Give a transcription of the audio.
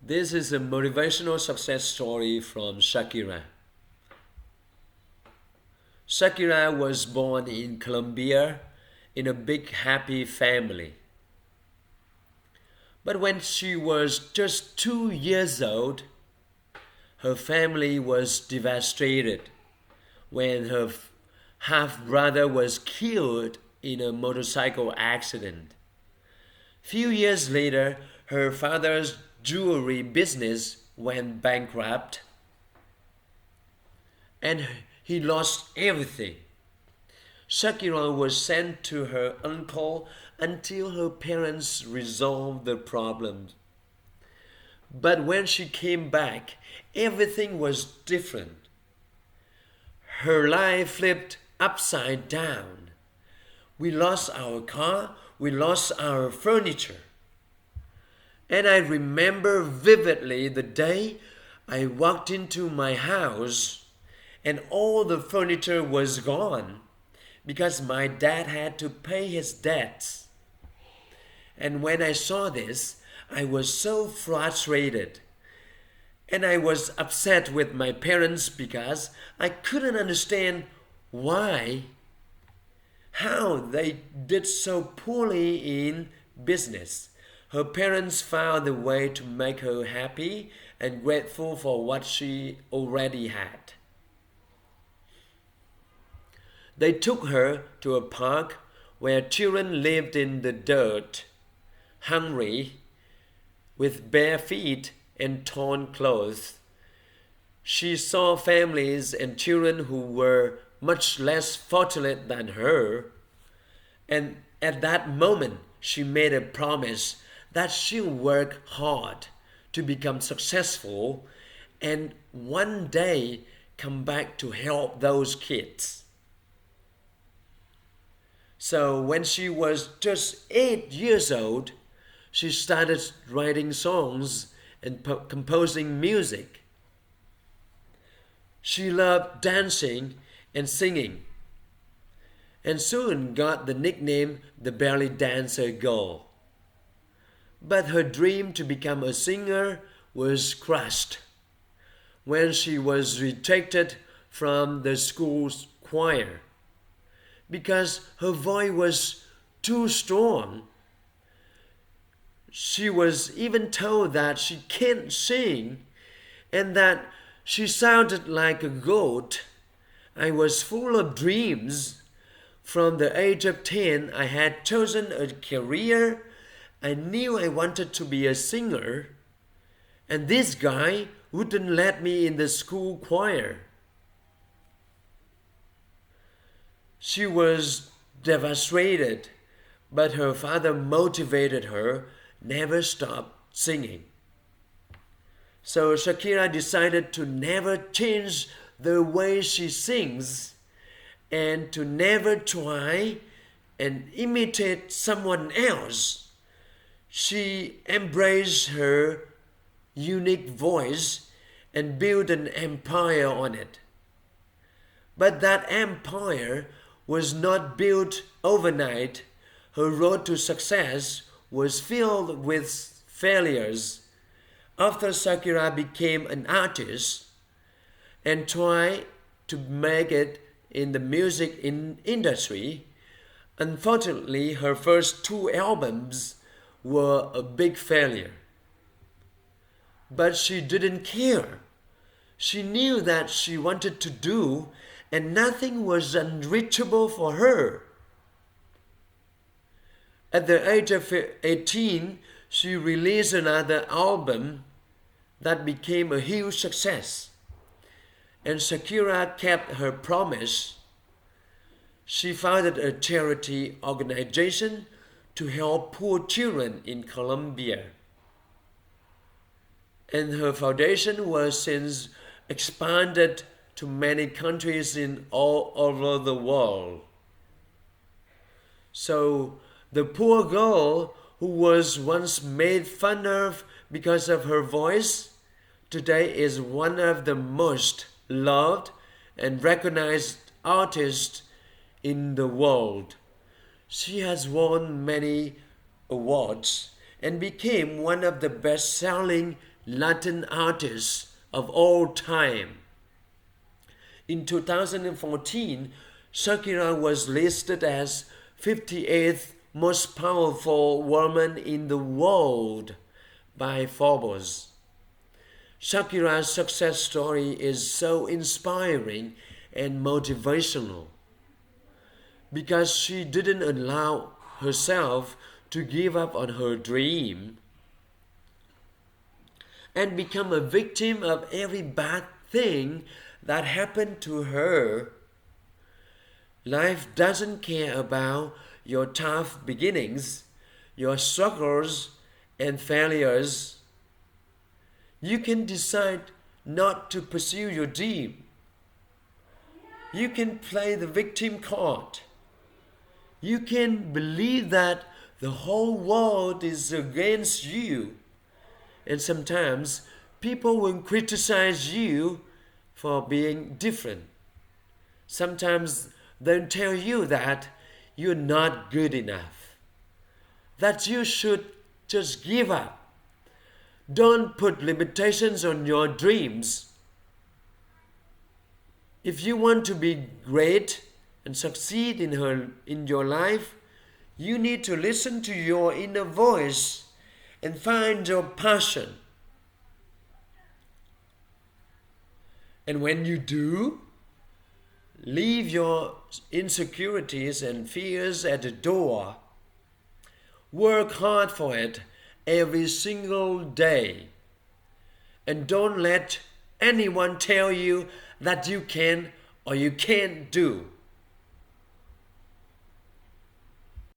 This is a motivational success story from Shakira. Shakira was born in Colombia in a big happy family. But when she was just 2 years old, her family was devastated when her half-brother was killed in a motorcycle accident. Few years later, her father's jewelry business went bankrupt and he lost everything. Shakira was sent to her uncle until her parents resolved the problem. But when she came back, everything was different. Her life flipped upside down. We lost our car, we lost our furniture. And I remember vividly the day I walked into my house and all the furniture was gone because my dad had to pay his debts. And when I saw this, I was so frustrated. And I was upset with my parents because I couldn't understand how they did so poorly in business. Her parents found a way to make her happy and grateful for what she already had. They took her to a park where children lived in the dirt, hungry, with bare feet and torn clothes. She saw families and children who were much less fortunate than her, and at that moment she made a promise that she'll work hard to become successful and one day come back to help those kids. So when she was just 8 years old, she started writing songs and composing music. She loved dancing and singing, and soon got the nickname the Belly Dancer Girl. But her dream to become a singer was crushed when she was rejected from the school's choir because her voice was too strong. She was even told that she can't sing and that she sounded like a goat. I was full of dreams. From the age of 10, I had chosen a career. I knew I wanted to be a singer. And this guy wouldn't let me in the school choir. She was devastated, but her father motivated her, never stop singing. So Shakira decided to never change the way she sings and to never try and imitate someone else. She embraced her unique voice and built an empire on it. But that empire was not built overnight. Her road to success was filled with failures. After Shakira became an artist and tried to make it in the music industry, unfortunately her first 2 albums were a big failure. But she didn't care. She knew that she wanted to do and nothing was unreachable for her. At the age of 18, she released another album that became a huge success. And Shakira kept her promise. She founded a charity organization to help poor children in Colombia. And her foundation was since expanded to many countries in all over the world. So the poor girl who was once made fun of because of her voice, today is one of the most loved and recognized artists in the world. She has won many awards and became one of the best-selling Latin artists of all time. In 2014, Shakira was listed as 58th most powerful woman in the world by Forbes. Shakira's success story is so inspiring and motivational because she didn't allow herself to give up on her dream and become a victim of every bad thing that happened to her. Life doesn't care about your tough beginnings, your struggles and failures. You can decide not to pursue your dream. You can play the victim card. You can believe that the whole world is against you. And sometimes people will criticize you for being different. Sometimes they'll tell you that you're not good enough, that you should just give up. Don't put limitations on your dreams. If you want to be great and succeed in your life, you need to listen to your inner voice and find your passion. And when you do, leave your insecurities and fears at the door. Work hard for it every single day. And don't let anyone tell you that you can or you can't do.